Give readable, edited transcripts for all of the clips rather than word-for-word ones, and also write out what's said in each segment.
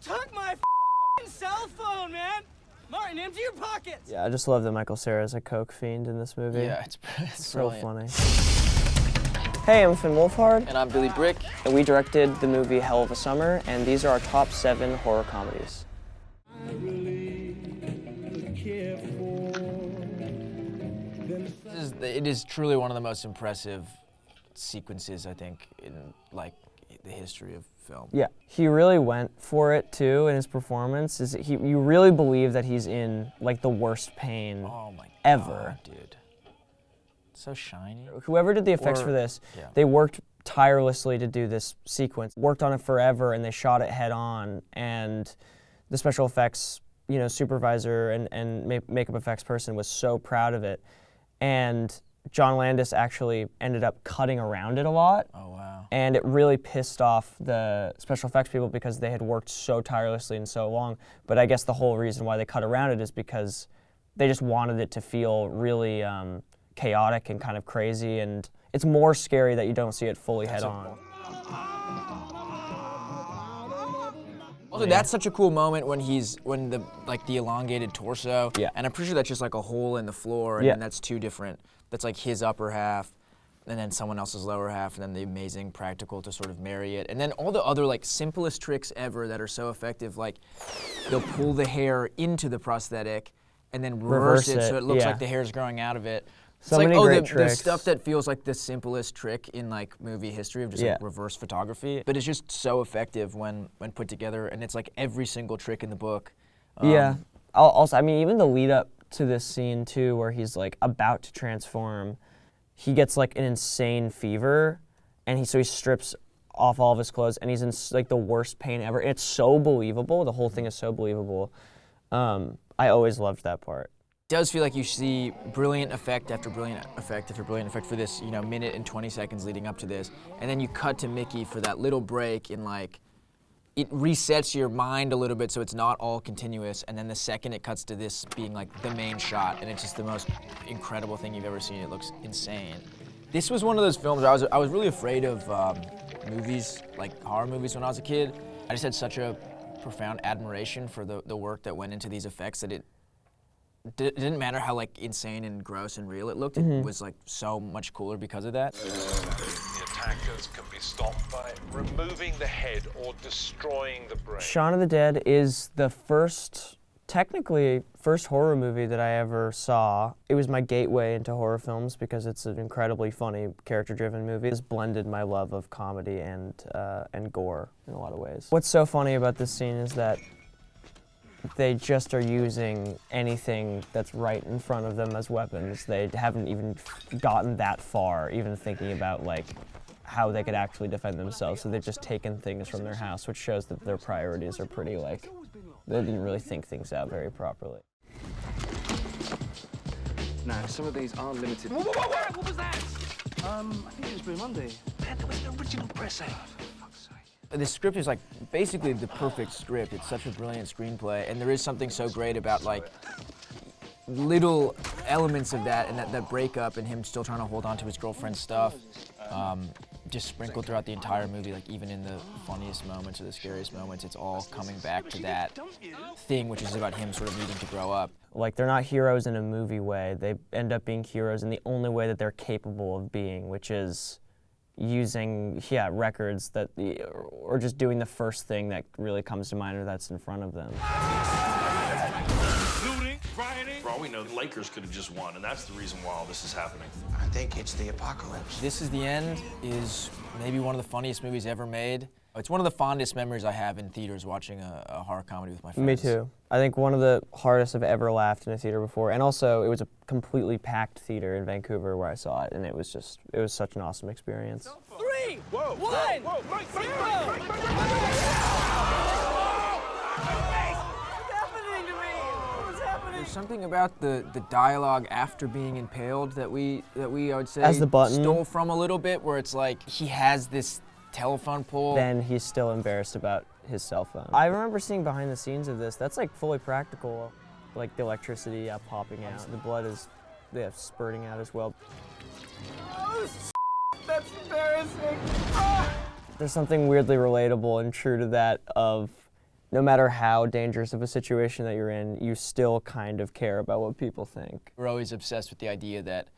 took my cell phone, man! Martin, empty your pockets! Yeah, I just love that Michael Cera is a coke fiend in this movie. Yeah, it's so brilliant. funny. Hey, I'm Finn Wolfhard. And I'm Billy Bryk. And we directed the movie Hell of a Summer, and these are our top 7 horror comedies. It is truly one of the most impressive sequences, I think, in like the history of film. Yeah, he really went for it too in his performance. You really believe that he's in like the worst pain ever. Dude. So shiny. Whoever did the effects for this, they worked tirelessly to do this sequence. Worked on it forever, and they shot it head on. And the special effects, supervisor and makeup effects person was so proud of it. And John Landis actually ended up cutting around it a lot. Oh, wow. And it really pissed off the special effects people because they had worked so tirelessly and so long. But I guess the whole reason why they cut around it is because they just wanted it to feel really chaotic and kind of crazy. And it's more scary that you don't see it fully head on. Also, that's such a cool moment when the elongated torso, and I'm pretty sure that's just like a hole in the floor, and then that's two different, that's like his upper half, and then someone else's lower half, and then the amazing practical to sort of marry it. And then all the other like simplest tricks ever that are so effective, like they'll pull the hair into the prosthetic and then reverse it so it looks like the hair's growing out of it. It's so like, many great the tricks. stuff that feels like the simplest trick in like movie history of just like reverse photography, but it's just so effective when put together, and it's like every single trick in the book. Even the lead up to this scene too, where he's like about to transform, he gets like an insane fever, and he strips off all of his clothes, and he's in like the worst pain ever. It's so believable. The whole thing is so believable. I always loved that part. It does feel like you see brilliant effect after brilliant effect after brilliant effect for this, minute and 20 seconds leading up to this, and then you cut to Mickey for that little break, and like, it resets your mind a little bit so it's not all continuous, and then the second it cuts to this being like the main shot, and it's just the most incredible thing you've ever seen. It looks insane. This was one of those films I was really afraid of movies, like horror movies when I was a kid. I just had such a profound admiration for the work that went into these effects that it didn't matter how like insane and gross and real it looked. It was like so much cooler because of that. The attackers can be stopped by removing the head or destroying the brain. Shaun of the Dead is the technically first horror movie that I ever saw. It was my gateway into horror films because it's an incredibly funny, character-driven movie. It's blended my love of comedy and gore in a lot of ways. What's so funny about this scene is that they just are using anything that's right in front of them as weapons. They haven't even gotten that far, even thinking about like how they could actually defend themselves. So they've just taken things from their house, which shows that their priorities are pretty like, they didn't really think things out very properly. No, some of these are limited. What was that? I think it was Blue Monday. That was the original press out. The script is like basically the perfect script. It's such a brilliant screenplay, and there is something so great about like little elements of that, and that breakup, and him still trying to hold on to his girlfriend's stuff, just sprinkled throughout the entire movie. Like even in the funniest moments or the scariest moments, it's all coming back to that thing, which is about him sort of needing to grow up. Like they're not heroes in a movie way. They end up being heroes in the only way that they're capable of being, which is using records that or just doing the first thing that really comes to mind or that's in front of them. Looting, rioting. For all we know, the Lakers could have just won, and that's the reason why all this is happening. I think it's the apocalypse. This Is the End is maybe one of the funniest movies ever made. It's one of the fondest memories I have in theaters watching a horror comedy with my friends. Me too. I think one of the hardest I've ever laughed in a theater before. And also, it was a completely packed theater in Vancouver where I saw it, and it was such an awesome experience. 3, 1, 0! What's happening to me? What's happening? There's something about the dialogue after being impaled that we I would say As the button. Stole from a little bit, where it's like he has this telephone pole. Then he's still embarrassed about his cell phone. I remember seeing behind the scenes of this. That's like fully practical, like the electricity popping out. The blood is spurting out as well. Oh, that's embarrassing. There's something weirdly relatable and true to that of no matter how dangerous of a situation that you're in, you still kind of care about what people think. We're always obsessed with the idea that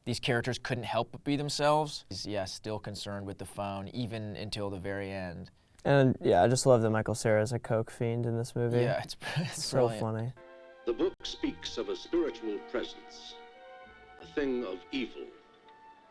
these characters couldn't help but be themselves. He's, yeah, still concerned with the phone, even until the very end. And yeah, I just love that Michael Cera is a coke fiend in this movie. Yeah, it's so brilliant. funny. The book speaks of a spiritual presence, a thing of evil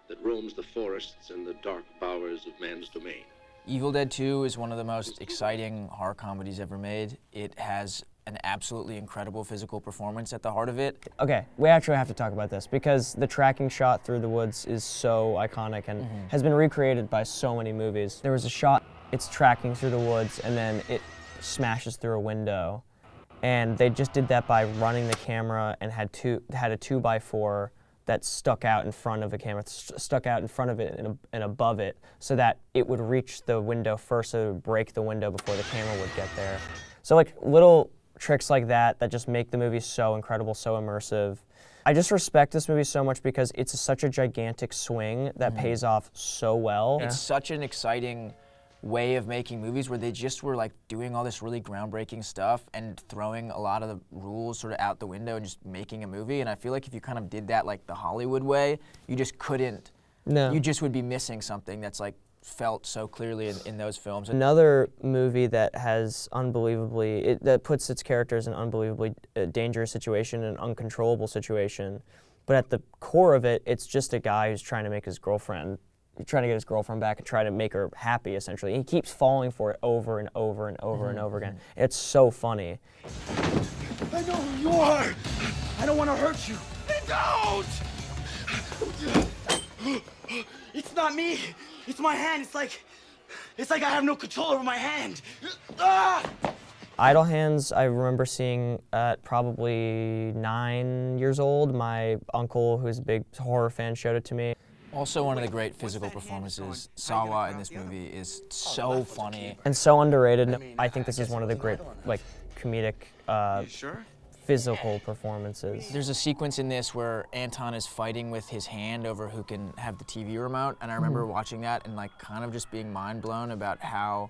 that roams the forests and the dark bowers of man's domain. Evil Dead 2 is one of the most exciting horror comedies ever made. It has an absolutely incredible physical performance at the heart of it. Okay, we actually have to talk about this because the tracking shot through the woods is so iconic and has been recreated by so many movies. There was a shot, it's tracking through the woods and then it smashes through a window. And they just did that by running the camera and had a 2x4 that stuck out in front of the camera, stuck out in front of it and above it, so that it would reach the window first, so it would break the window before the camera would get there. So like little tricks like that just make the movie so incredible, so immersive. I just respect this movie so much because it's such a gigantic swing that pays off so well. It's such an exciting way of making movies where they just were like doing all this really groundbreaking stuff and throwing a lot of the rules sort of out the window and just making a movie. And I feel like if you kind of did that like the Hollywood way, you just couldn't. No. You just would be missing something that's like felt so clearly in those films. Another movie that has that puts its characters in an unbelievably dangerous situation, an uncontrollable situation, but at the core of it, it's just a guy who's trying to make his girlfriend, trying to get his girlfriend back and try to make her happy, essentially. He keeps falling for it over and over and over and over again. It's so funny. I know who you are. I don't want to hurt you. Don't! It's not me. It's my hand. It's like I have no control over my hand. Ah! Idle Hands, I remember seeing at probably 9 years old. My uncle, who's a big horror fan, showed it to me. Also one of the great physical performances. Sawa in this movie is so funny. And so underrated. I think this is one of the great comedic physical performances. There's a sequence in this where Anton is fighting with his hand over who can have the TV remote, and I remember watching that and like kind of just being mind blown about how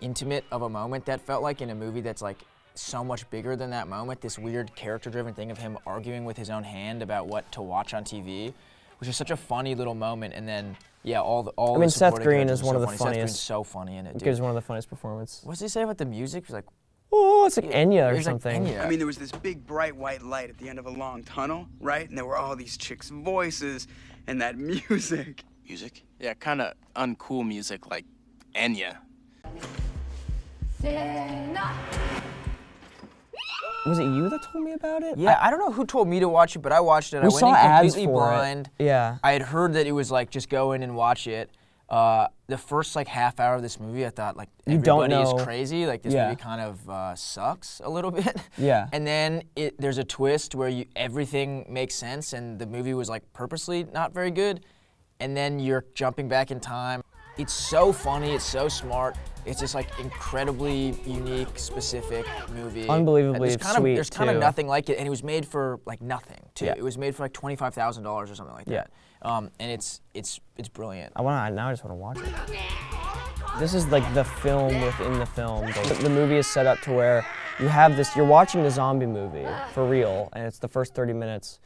intimate of a moment that felt like in a movie that's like so much bigger than that moment. This weird character-driven thing of him arguing with his own hand about what to watch on TV, which is such a funny little moment. And then yeah, all the Seth supporting Green characters is are one so of the funny. funniest. Seth Green's so funny in it, dude. Gives one of the funniest performances. What does he say about the music? He's like, oh, it's like Enya or It's like something. Enya. I mean, there was this big bright white light at the end of a long tunnel, right? And there were all these chicks' voices and that music. Music? Yeah, kind of uncool music like Enya. Was it you that told me about it? yeah, I don't know who told me to watch it, but I watched it. We I saw went in ads completely for blind. it. Yeah. I had heard that it was like just go in and watch it. The first like half hour of this movie, I thought like You don't everybody know. is crazy. Like this Yeah. movie kind of sucks a little bit. Yeah. And then there's a twist where everything makes sense, and the movie was like purposely not very good. And then you're jumping back in time. It's so funny. It's so smart. It's just like incredibly unique, specific movie. Unbelievably sweet, There's kind of too. nothing like it, and it was made for like nothing too. Yeah. It was made for like $25,000 or something like Yeah. that. And it's brilliant. Now I just want to watch it. This is like the film within the film. The movie is set up to where you have this, you're watching the zombie movie for real, and it's the first 30 minutes.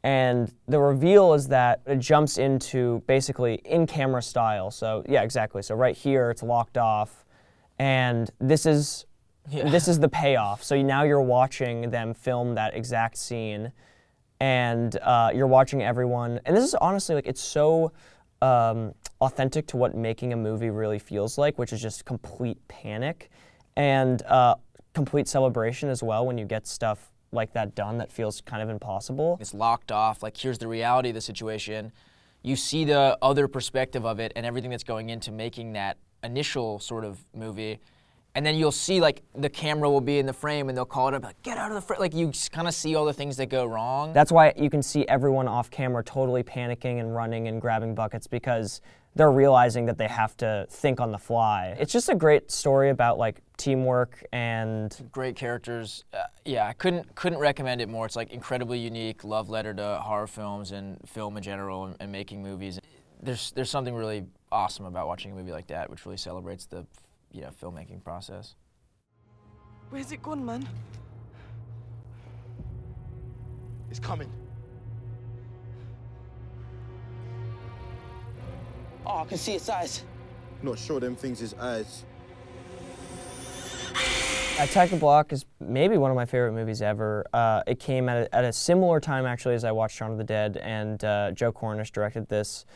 And the reveal is that it jumps into basically in-camera style. So yeah, exactly. So right here, it's locked off, and this is the payoff. So now you're watching them film that exact scene, and you're watching everyone. And this is honestly like it's so authentic to what making a movie really feels like, which is just complete panic and complete celebration as well when you get stuff like that done that feels kind of impossible. It's locked off. Like here's the reality of the situation. You see the other perspective of it and everything that's going into making that initial sort of movie. And then you'll see like the camera will be in the frame and they'll call it up like, get out of the frame. Like you kind of see all the things that go wrong. That's why you can see everyone off camera totally panicking and running and grabbing buckets because they're realizing that they have to think on the fly. It's just a great story about like teamwork and great characters. Yeah, I couldn't recommend it more. It's like incredibly unique love letter to horror films and film in general and making movies. There's something really awesome about watching a movie like that, which really celebrates the filmmaking process. Where's it gone, man? It's coming. Oh, I can see its eyes. Not sure them things is eyes. Attack the Block is maybe one of my favorite movies ever. It came at a similar time, actually, as I watched Shaun of the Dead, and Joe Cornish directed this.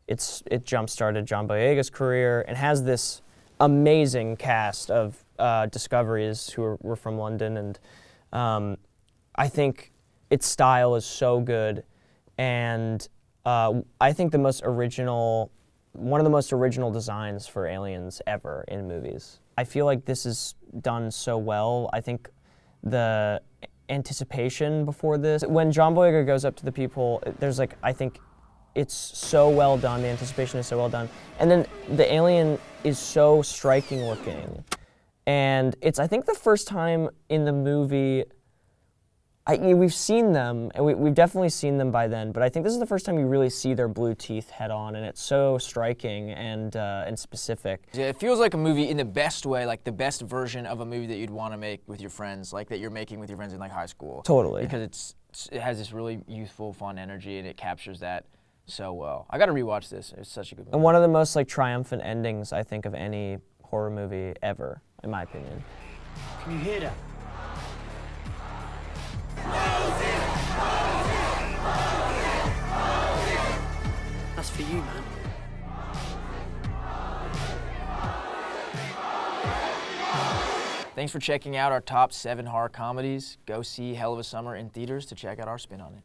It jump-started John Boyega's career and has this amazing cast of discoveries who were from London, and I think its style is so good, and I think one of the most original designs for aliens ever in movies. I feel like this is done so well. I think the anticipation before this, when John Boyega goes up to the people, there's like, I think it's so well done, the anticipation is so well done. And then the alien is so striking looking. And it's, I think, the first time in the movie, we've seen them, and we've definitely seen them by then, but I think this is the first time you really see their blue teeth head on, and it's so striking and specific. Yeah, it feels like a movie in the best way, like the best version of a movie that you'd want to make with your friends, like that you're making with your friends in like high school. Totally. Because it has this really youthful, fun energy, and it captures that so well. I got to rewatch this. It's such a good movie. And one of the most like triumphant endings, I think, of any horror movie ever, in my opinion. Can you hear that? That's for you, man. Thanks for checking out our top 7 horror comedies. Go see Hell of a Summer in theaters to check out our spin on it.